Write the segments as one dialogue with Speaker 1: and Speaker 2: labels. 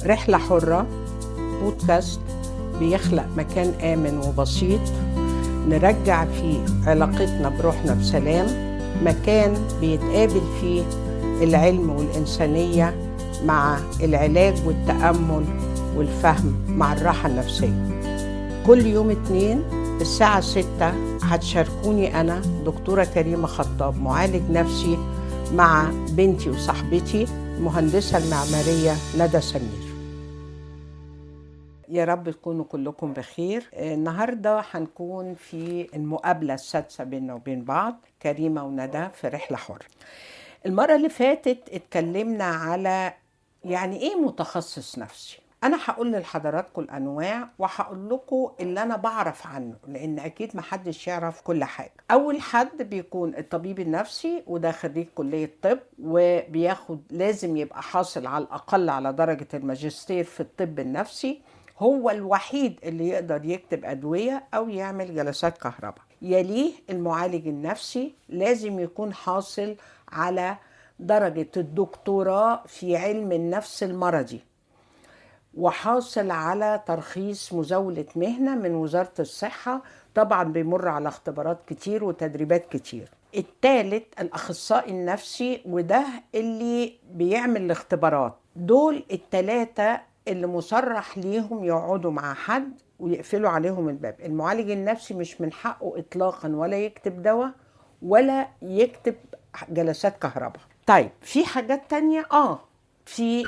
Speaker 1: رحلة حرة بودكاست بيخلق مكان آمن وبسيط نرجع فيه علاقتنا بروحنا بسلام، مكان بيتقابل فيه العلم والإنسانية مع العلاج والتأمل والفهم مع الراحة النفسية. كل يوم 2 الساعة 6 هتشاركوني أنا دكتورة كريمة خطاب، معالج نفسي، مع بنتي وصاحبتي المهندسة المعمارية ندى سمير. يا رب تكونوا كلكم بخير. النهاردة هنكون في المقابلة السادسة بيننا وبين بعض، كريمة وندى في رحلة حرة. المرة اللي فاتت اتكلمنا على يعني ايه متخصص نفسي. انا هقول لحضراتكم الانواع وهقول لكم اللي انا بعرف عنه، لان اكيد محدش يعرف كل حاجة. اول حد بيكون الطبيب النفسي، وده خريج كلية طب وبياخد لازم يبقى حاصل على الاقل على درجة الماجستير في الطب النفسي. هو الوحيد اللي يقدر يكتب أدوية أو يعمل جلسات كهرباء. يليه المعالج النفسي، لازم يكون حاصل على درجة الدكتوراه في علم النفس المرضي، وحاصل على ترخيص مزاولة مهنة من وزارة الصحة. طبعا بيمر على اختبارات كتير وتدريبات كتير. الثالث الأخصائي النفسي، وده اللي بيعمل الاختبارات. دول الثلاثة اللي مصرح ليهم يقعدوا مع حد ويقفلوا عليهم الباب. المعالج النفسي مش من حقه إطلاقا ولا يكتب دواء ولا يكتب جلسات كهرباء. طيب في حاجات تانية في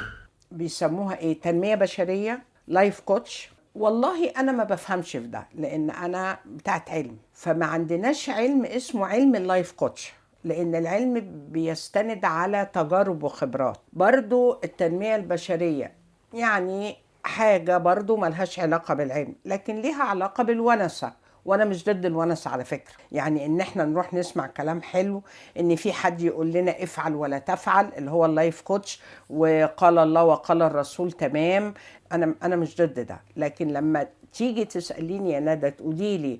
Speaker 1: بيسموها ايه، تنمية بشرية، لايف كوتش. والله انا ما بفهمش في ده، لان انا بتاعت علم، فما عندناش علم اسمه علم اللايف كوتش، لان العلم بيستند على تجارب وخبرات. برضو التنمية البشرية يعني حاجة برضو ملهاش علاقة بالعلم، لكن ليها علاقة بالونسة. وانا مش ضد الونسة على فكرة، يعني ان احنا نروح نسمع كلام حلو، ان في حد يقول لنا افعل ولا تفعل، اللي هو اللايف كوتش، وقال الله وقال الرسول، تمام. انا مش ضد ده، لكن لما تيجي تسأليني يا ندى تقولي لي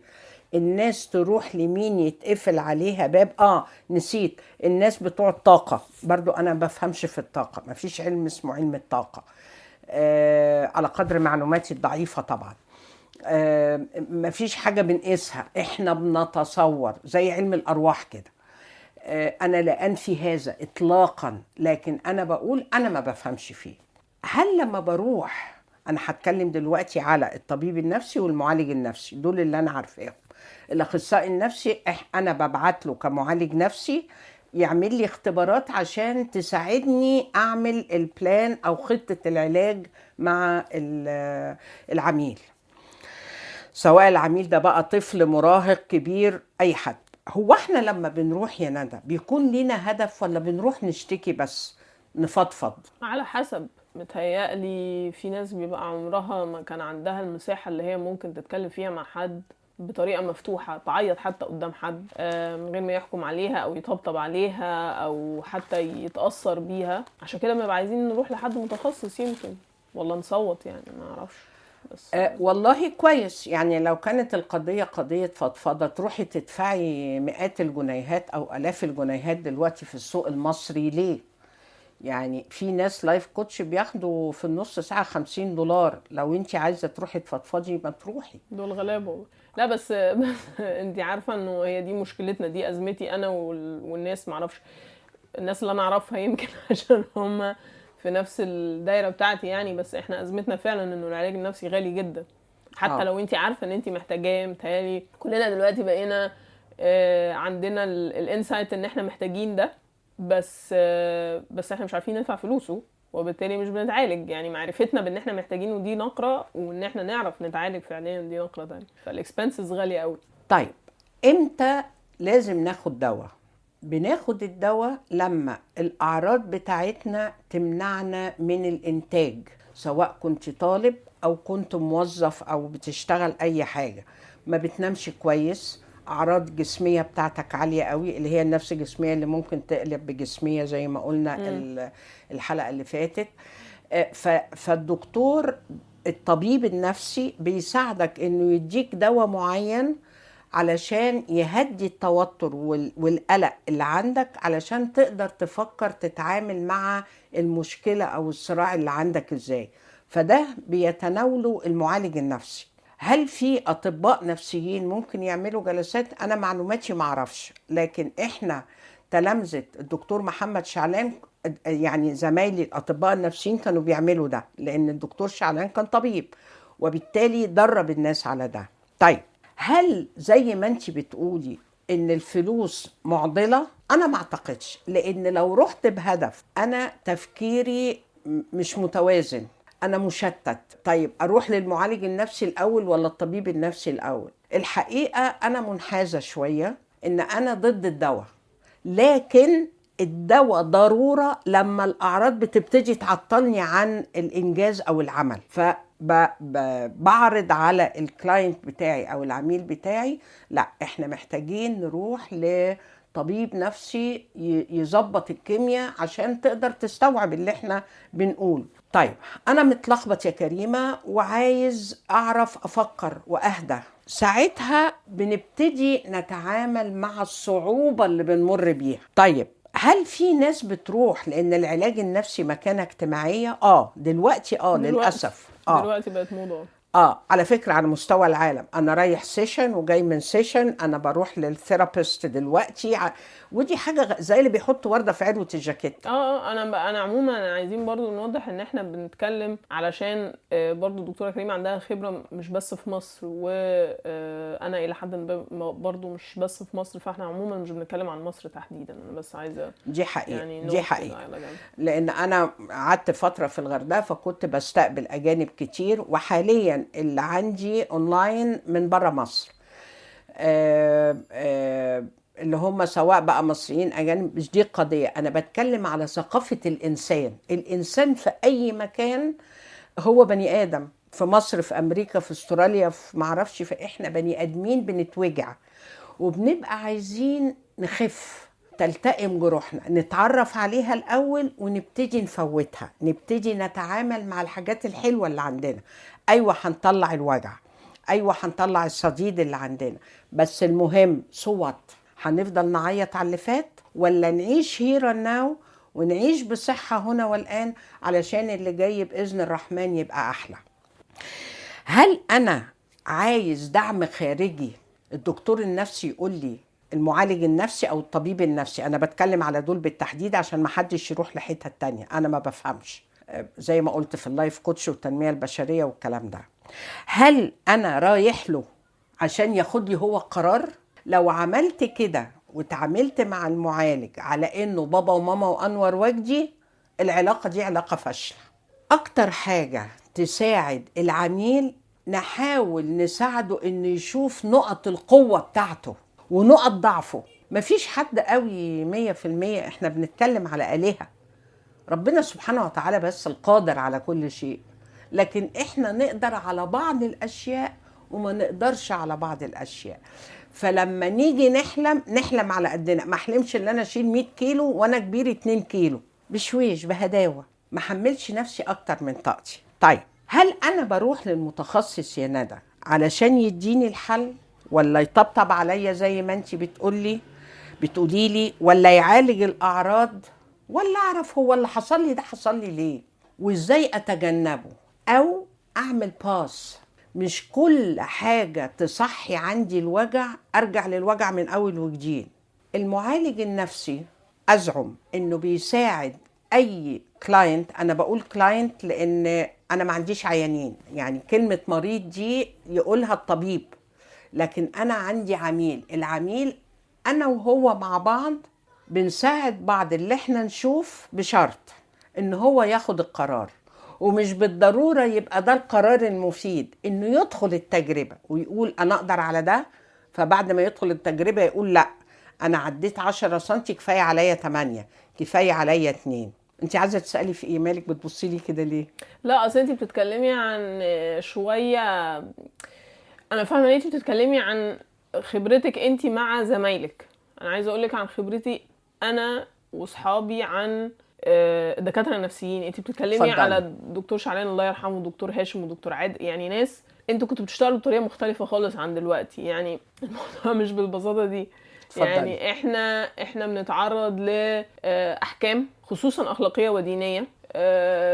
Speaker 1: الناس تروح لمين يتقفل عليها باب، نسيت الناس بتوع الطاقة. برضو انا بفهمش في الطاقة، مفيش علم اسمه علم الطاقة، على قدر معلوماتي الضعيفة طبعا. مفيش حاجة بنقيسها، احنا بنتصور زي علم الأرواح كده. أنا لا أنفي هذا إطلاقا، لكن أنا بقول أنا ما بفهمش فيه. هل لما بروح، أنا هتكلم دلوقتي على الطبيب النفسي والمعالج النفسي، دول اللي أنا عارفاهم. الأخصائي النفسي أنا ببعت له كمعالج نفسي يعمل لي اختبارات عشان تساعدني أعمل البلان أو خطة العلاج مع العميل، سواء العميل ده بقى طفل، مراهق، كبير، أي حد. هو احنا لما بنروح يا ندى بيكون لينا هدف ولا بنروح نشتكي بس نفضفض؟
Speaker 2: على حسب. متهيألي في ناس بيبقى عمرها ما كان عندها المساحة اللي هي ممكن تتكلم فيها مع حد بطريقة مفتوحة، تعيط حتى قدام حد من غير ما يحكم عليها أو يطبطب عليها أو حتى يتأثر بيها. عشان كده بنبقى عايزين نروح لحد متخصص يمكن، والله نصوت يعني، ما أعرفش. بس
Speaker 1: والله كويس. يعني لو كانت القضية قضية فضفضة تروحي تدفعي مئات الجنيهات أو آلاف الجنيهات دلوقتي في السوق المصري ليه؟ يعني في ناس لايف كوتش بياخدوا في النص ساعة $50. لو انت عايزة تروحي تفضفضي ما تروحي.
Speaker 2: دول غلابة. لا بس انت عارفة انه هي دي مشكلتنا، دي ازمتي انا والناس، معرفش الناس اللي انا اعرفها يمكن عشان هم في نفس الدايرة بتاعتي يعني، بس احنا ازمتنا فعلا انه العلاج النفسي غالي جدا. حتى لو انت عارفة ان انت محتاجاه. متهيألي كلنا دلوقتي بقينا عندنا الانسايت ان احنا محتاجين ده، بس احنا مش عارفين ندفع فلوسه، وبالتالي مش بنتعالج. يعني معرفتنا بان احنا محتاجينه دي نقرة، وان احنا نعرف نتعالج فعليا دي نقرة تانية. فالاكسبنسز غالية قوي.
Speaker 1: طيب امتى لازم ناخد دواء؟ بناخد الدواء لما الأعراض بتاعتنا تمنعنا من الإنتاج، سواء كنت طالب أو كنت موظف أو بتشتغل أي حاجة. ما بتنامش كويس، أعراض جسمية بتاعتك عالية قوي، اللي هي النفس الجسمية اللي ممكن تقلب بجسمية زي ما قلنا الحلقة اللي فاتت. فالدكتور الطبيب النفسي بيساعدك إنه يديك دواء معين علشان يهدي التوتر والقلق اللي عندك، علشان تقدر تفكر تتعامل مع المشكلة أو الصراع اللي عندك إزاي. فده بيتناوله المعالج النفسي. هل في أطباء نفسيين ممكن يعملوا جلسات؟ أنا معلوماتي معرفش، لكن إحنا تلامذة الدكتور محمد شعلان، يعني زمايلي الأطباء النفسيين كانوا بيعملوا ده، لأن الدكتور شعلان كان طبيب وبالتالي درب الناس على ده. طيب، هل زي ما انت بتقولي ان الفلوس معضلة؟ انا ما اعتقدش، لان لو رحت بهدف انا تفكيري مش متوازن، انا مشتت. طيب اروح للمعالج النفسي الاول ولا الطبيب النفسي الاول؟ الحقيقة انا منحازة شوية ان انا ضد الدواء، لكن الدواء ضرورة لما الأعراض بتبتدي تعطلني عن الإنجاز أو العمل. فبعرض على الكلاينت بتاعي أو العميل بتاعي، لا إحنا محتاجين نروح لطبيب نفسي يظبط الكيمياء عشان تقدر تستوعب اللي إحنا بنقول. طيب، أنا متلخبط يا كريمة وعايز أعرف أفكر وأهدى. ساعتها بنبتدي نتعامل مع الصعوبة اللي بنمر بيها. طيب، هل في ناس بتروح لأن العلاج النفسي مكانة اجتماعية؟ دلوقتي للأسف
Speaker 2: دلوقتي بقت موضة.
Speaker 1: على فكرة على مستوى العالم، أنا رايح سيشن وجاي من سيشن، أنا بروح للثيرابيست دلوقتي، ودي حاجة زي اللي بيحطوا وردة في عروة الجاكيت.
Speaker 2: أنا عموما عايزين برضو نوضح إن إحنا بنتكلم علشان برضو الدكتورة كريمة عندها خبرة مش بس في مصر، وأنا إلى حد برضو مش بس في مصر، فإحنا عموما مش بنتكلم عن مصر تحديدا. أنا بس عايزة
Speaker 1: دي حقيقة،
Speaker 2: يعني
Speaker 1: دي حقيقة، لأن أنا قعدت فترة في الغردقة فكنت بستقبل أجانب كتير، وحاليا اللي عندي اونلاين من برا مصر، اللي هم سواء بقى مصريين اجانب. مش دي قضية، انا بتكلم على ثقافة الانسان في اي مكان. هو بني ادم في مصر، في امريكا، في استراليا، في معرفش، فاحنا بني ادمين بنتوجع وبنبقى عايزين نخف، تلتئم جروحنا، نتعرف عليها الأول ونبتدي نفوتها، نبتدي نتعامل مع الحاجات الحلوة اللي عندنا. أيوة هنطلع الوجع، أيوة هنطلع الصديد اللي عندنا، بس المهم صوت. هنفضل نعيط على اللي فات ولا نعيش هيرا ناو ونعيش بصحة هنا والآن علشان اللي جاي بإذن الرحمن يبقى أحلى؟ هل أنا عايز دعم خارجي الدكتور النفسي يقول لي، المعالج النفسي او الطبيب النفسي؟ انا بتكلم على دول بالتحديد عشان ما حدش يروح لحتة تانية، انا ما بفهمش زي ما قلت في اللايف كوتش والتنمية البشرية والكلام ده. هل انا رايح له عشان ياخد لي هو قرار؟ لو عملت كده وتعاملت مع المعالج على انه بابا وماما وانور وجدي، العلاقة دي علاقة فاشلة. اكتر حاجة تساعد العميل نحاول نساعده انه يشوف نقط القوة بتاعته ونقط ضعفه. مفيش حد قوي 100%، احنا بنتكلم على آلهة، ربنا سبحانه وتعالى بس القادر على كل شيء، لكن احنا نقدر على بعض الاشياء وما نقدرش على بعض الاشياء. فلما نيجي نحلم على قدنا. ما احلمش ان انا اشيل 100 كيلو وانا كبير 2 كيلو، بشويش بهداوة، ما حملش نفسي اكتر من طاقتي. طيب، هل انا بروح للمتخصص يا ندى علشان يديني الحل، ولا يطبطب عليا زي ما انتي بتقولي لي، ولا يعالج الاعراض، ولا اعرف هو اللي حصل لي ده حصل لي ليه وازاي اتجنبه، او اعمل باس؟ مش كل حاجة تصحي عندي الوجع ارجع للوجع من اول وجديد. المعالج النفسي ازعم انه بيساعد اي كلاينت. انا بقول كلاينت لان انا ما عنديش عيانين، يعني كلمة مريض دي يقولها الطبيب، لكن انا عندي عميل. العميل انا وهو مع بعض بنساعد بعض، اللي احنا نشوف بشرط ان هو ياخد القرار، ومش بالضرورة يبقى ده القرار المفيد، انه يدخل التجربة ويقول انا اقدر على ده، فبعد ما يدخل التجربة يقول لا انا عديت 10 سنتي، كفاية عليا 8، كفاية عليا 2. انت عايزة تسألي في ايه؟ مالك بتبصي لي كده ليه؟
Speaker 2: لا، اصل انت بتتكلمي عن شوية، انا فاهمة ان انت بتتكلمي عن خبرتك انت مع زمايلك. انا عايزة اقولك عن خبرتي انا وصحابي عن دكاترة نفسيين. انت بتتكلمي
Speaker 1: اتفضلي.
Speaker 2: على دكتور شعلان الله يرحمه ودكتور هاشم ودكتور عادل، يعني ناس انتوا كنتوا بتشتغلوا بطريقة مختلفة خالص عن دلوقتي. يعني الموضوع مش بالبساطة دي.
Speaker 1: اتفضلي.
Speaker 2: يعني احنا بنتعرض لاحكام خصوصا اخلاقية ودينية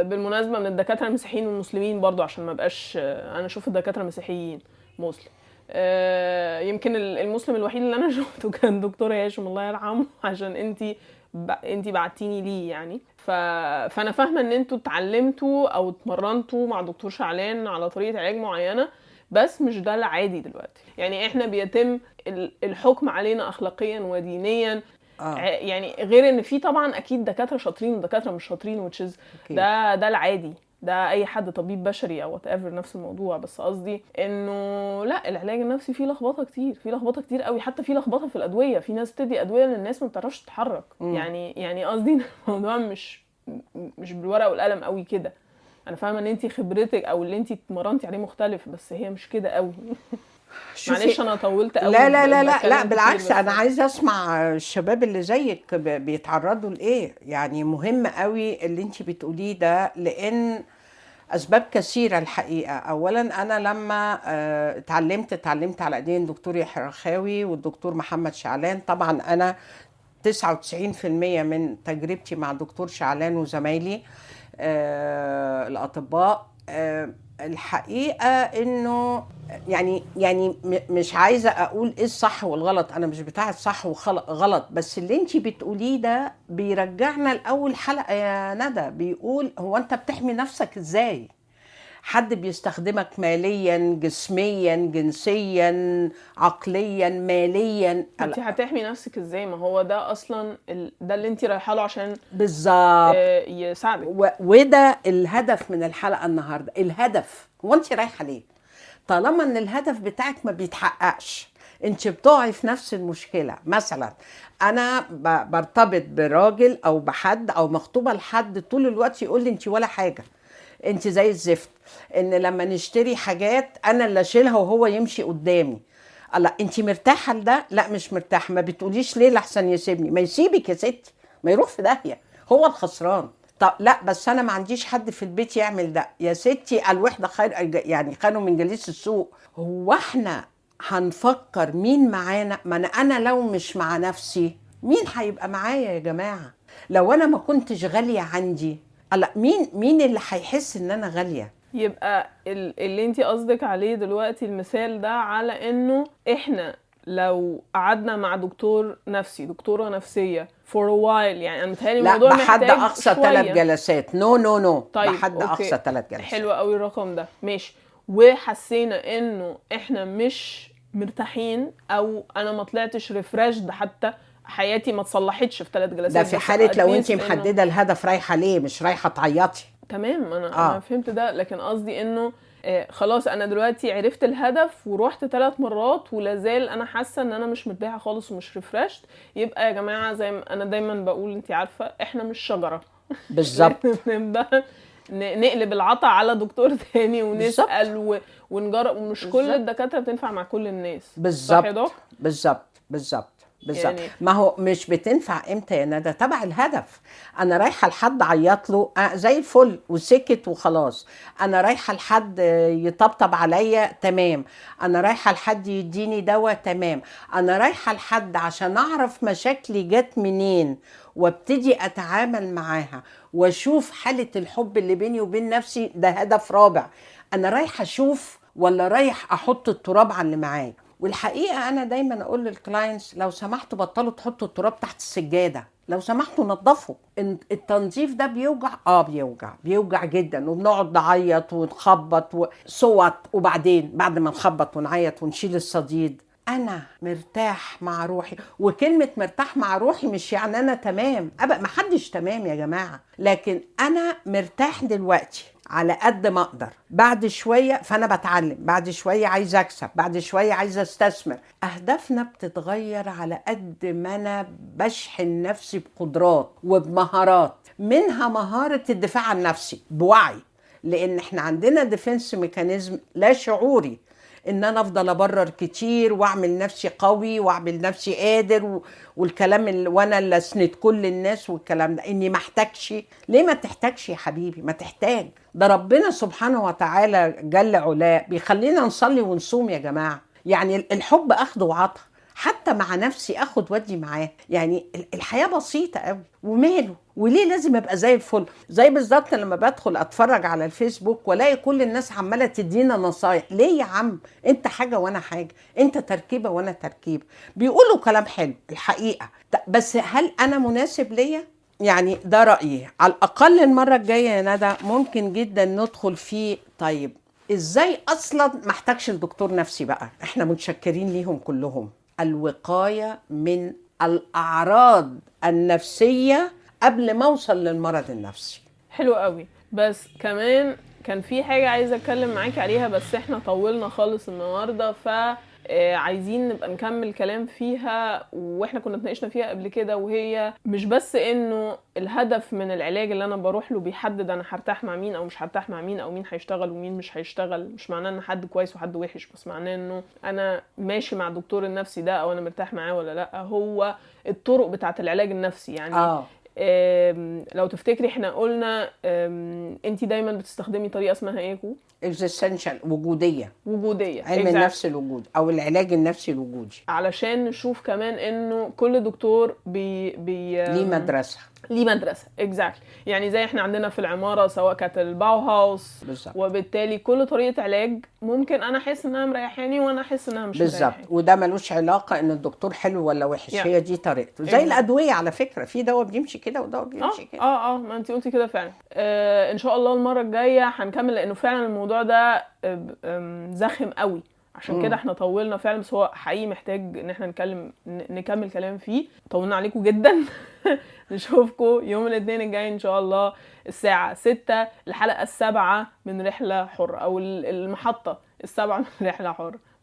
Speaker 2: بالمناسبه من الدكاتره المسيحيين والمسلمين برضو، عشان ما بقاش انا اشوف الدكاتره المسيحيين مسلم. يمكن المسلم الوحيد اللي انا شفته كان دكتور هاشم الله يرحمه، عشان انتي بعتيني ليه يعني. فانا فاهمه ان انتوا اتعلمتوا او اتمرنتوا مع دكتور شعلان على طريقه علاج معينه، بس مش ده العادي دلوقتي. يعني احنا بيتم الحكم علينا اخلاقيا ودينيا. يعني غير ان في طبعا اكيد دكاتره شاطرين ودكاتره مش شاطرين، which is ده العادي، ده اي حد طبيب بشري او whatever نفس الموضوع. بس قصدي انه لا، العلاج النفسي فيه لخبطه كتير، فيه لخبطه كتير قوي، حتى فيه لخبطه في الادويه. في ناس بتدي ادويه للناس ما بتعرفش تتحرك. يعني قصدي الموضوع مش بالورقه والقلم قوي كده. انا فاهمه ان انتي خبرتك او اللي انتي اتمرنتي عليه مختلف، بس هي مش كده قوي. معلش انا طولت قوي.
Speaker 1: لا بالعكس، انا عايزه اسمع الشباب اللي زيك بيتعرضوا لايه. يعني مهم قوي اللي انتي بتقوليه ده، لان اسباب كثيره الحقيقه. اولا انا لما اتعلمت على ايدين دكتور يحيى رخاوي والدكتور محمد شعلان. طبعا انا 99% من تجربتي مع دكتور شعلان وزمايلي الاطباء الحقيقه انه يعني مش عايزه اقول ايه الصح والغلط، انا مش بتاعه صح وغلط، بس اللي انتي بتقوليه ده بيرجعنا لاول حلقه يا ندى. بيقول هو انت بتحمي نفسك ازاي؟ حد بيستخدمك ماليا، جسميا، جنسيا، عقليا، ماليا.
Speaker 2: انت هتحمي نفسك ازاي؟ ما هو ده اصلا ده اللي انت رايحه له عشان
Speaker 1: بالظبط
Speaker 2: يساعدك.
Speaker 1: وده الهدف من الحلقه النهارده. الهدف هو انت رايحه ليه؟ طالما ان الهدف بتاعك ما بيتحققش، انت بتقعي في نفس المشكله. مثلا انا برتبط براجل او بحد او مخطوبه لحد، طول الوقت يقول لي انت ولا حاجه، انت زي الزفت. ان لما نشتري حاجات انا اللي اشيلها وهو يمشي قدامي. لا انت مرتاحه لده؟ لا مش مرتاحه. ما بتقوليش ليه لحسن يسيبني؟ ما يسيبك يا ستي، ما يروح في داهيه، هو الخسران. طب لا بس انا ما عنديش حد في البيت يعمل ده. يا ستي الوحده خير، يعني خير من جليس السوء. هو احنا هنفكر مين معانا؟ ما انا لو مش مع نفسي مين هيبقى معايا يا جماعه؟ لو انا ما كنتش غاليه عندي، لا مين اللي هيحس ان انا غاليه؟
Speaker 2: يبقى اللي انتي قصدك عليه دلوقتي المثال ده على انه احنا لو قعدنا مع دكتور نفسي، دكتوره نفسيه for a while، يعني انا متهيألي الموضوع محتاج
Speaker 1: بحد اقصى 3 جلسات. نو
Speaker 2: طيب
Speaker 1: بحد اقصى 3 جلسات.
Speaker 2: حلو قوي الرقم ده، ماشي. وحسينا انه احنا مش مرتاحين، او انا ما طلعتش ريفرشد، حتى حياتي ما تصلحتش في 3 جلسات.
Speaker 1: ده في حاله لو انت محدده الهدف رايحه ليه، مش رايحه تعيطي.
Speaker 2: تمام، انا فهمت ده. لكن قصدي انه خلاص انا دلوقتي عرفت الهدف ورحت 3 مرات ولازال انا حاسه ان انا مش مرتاحه خالص ومش ريفرشت. يبقى يا جماعه زي ما انا دايما بقول، انت عارفه احنا مش شجره.
Speaker 1: بالظبط.
Speaker 2: نبدا نقلب العطا على دكتور تاني ونسال ونجرب. ومش كل الدكاتره بتنفع مع كل الناس.
Speaker 1: بالظبط بالظبط. يعني ما هو مش بتنفع امتى يا ندى؟ تبع الهدف. انا رايحه لحد عيط له زي الفل وسكت وخلاص. انا رايحه لحد يطبطب عليا، تمام. انا رايحه لحد يديني دواء، تمام. انا رايحه لحد عشان اعرف مشاكلي جت منين وابتدي اتعامل معاها واشوف حاله الحب اللي بيني وبين نفسي. ده هدف رابع. انا رايحه اشوف ولا رايح احط التراب على اللي معايا؟ والحقيقه انا دايما اقول للكلاينتس لو سمحتوا بطلوا تحطوا التراب تحت السجاده، لو سمحتوا نظفوا. التنظيف ده بيوجع، بيوجع جدا، وبنقعد نعيط ونخبط وصوت، وبعدين بعد ما نخبط ونعيط ونشيل الصديد انا مرتاح مع روحي. وكلمه مرتاح مع روحي مش يعني انا تمام، ما حدش تمام يا جماعه، لكن انا مرتاح دلوقتي على قد ما اقدر. بعد شويه فانا بتعلم، بعد شويه عايز اكسب، بعد شويه عايز استثمر. اهدافنا بتتغير على قد ما انا بشحن نفسي بقدرات وبمهارات، منها مهاره الدفاع عن نفسي بوعي. لان احنا عندنا ديفنس ميكانيزم لا شعوري، ان انا افضل ابرر كتير واعمل نفسي قوي واعمل نفسي قادر والكلام وانا اللي اسند كل الناس والكلام ده. اني ما احتاجش. ليه ما تحتاجش يا حبيبي؟ ما تحتاج. ده ربنا سبحانه وتعالى جل علاه بيخلينا نصلي ونصوم يا جماعه. يعني الحب اخذ وعطا. حتى مع نفسي اخد ودي معاه. يعني الحياه بسيطه قوي، وماله، وليه لازم ابقى زي الفل؟ زي بالظبط لما بدخل اتفرج على الفيسبوك والاقي كل الناس عماله تدينا نصايح. ليه يا عم؟ انت حاجه وانا حاجه، انت تركيبه وانا تركيبه. بيقولوا كلام حلو الحقيقه، بس هل انا مناسب ليا؟ يعني ده رايي. على الاقل المره الجايه يا ندى ممكن جدا ندخل فيه. طيب ازاي اصلا ما احتاجش لدكتور نفسي بقى؟ احنا متشكرين ليهم كلهم. الوقايه من الاعراض النفسيه قبل ما اوصل للمرض النفسي.
Speaker 2: حلو قوي. بس كمان كان في حاجة عايزة اتكلم معاكي عليها، بس احنا طولنا خالص النهاردة، عايزين نبقى نكمل كلام فيها، واحنا كنا اتناقشنا فيها قبل كده. وهي مش بس انه الهدف من العلاج اللي انا بروح له بيحدد انا هرتاح مع مين او مش هرتاح مع مين، او مين هيشتغل ومين مش هيشتغل. مش معناه ان حد كويس وحد وحش، بس معناه انه انا ماشي مع الدكتور النفسي ده او انا مرتاح معاه ولا لا. هو الطرق بتاعه العلاج النفسي يعني. لو تفتكري احنا قلنا انتي دايما بتستخدمي طريقه اسمها ايكو
Speaker 1: existential، وجوديه علم
Speaker 2: exactly.
Speaker 1: النفس الوجود او العلاج النفسي الوجودي،
Speaker 2: علشان نشوف كمان انه كل دكتور
Speaker 1: ليه مدرسه.
Speaker 2: ليه مدرسه exactly. يعني زي احنا عندنا في العماره سواء كانت الباو هاوس
Speaker 1: بالزبط.
Speaker 2: وبالتالي كل طريقه علاج ممكن انا احس انها مريحاني وانا احس انها مش
Speaker 1: بالظبط.
Speaker 2: مريحاني.
Speaker 1: وده ملوش علاقه ان الدكتور حلو ولا وحش، هي دي طريقته. زي الادويه على فكره، في دواء بيمشي كده ودواء بيمشي كده.
Speaker 2: ما انتي قلتي كده فعلا. ان شاء الله المره الجايه هنكمل، لانه فعلا الموضوع ده زخم قوي، عشان كده احنا طولنا فعلا. بس هو حقيقي محتاج ان احنا نكمل كلام فيه. طولنا عليكم جدا. نشوفكم يوم الاثنين الجاي ان شاء الله الساعة 6، الحلقة 7 من رحلة حرة، او المحطة 7 من رحلة حرة.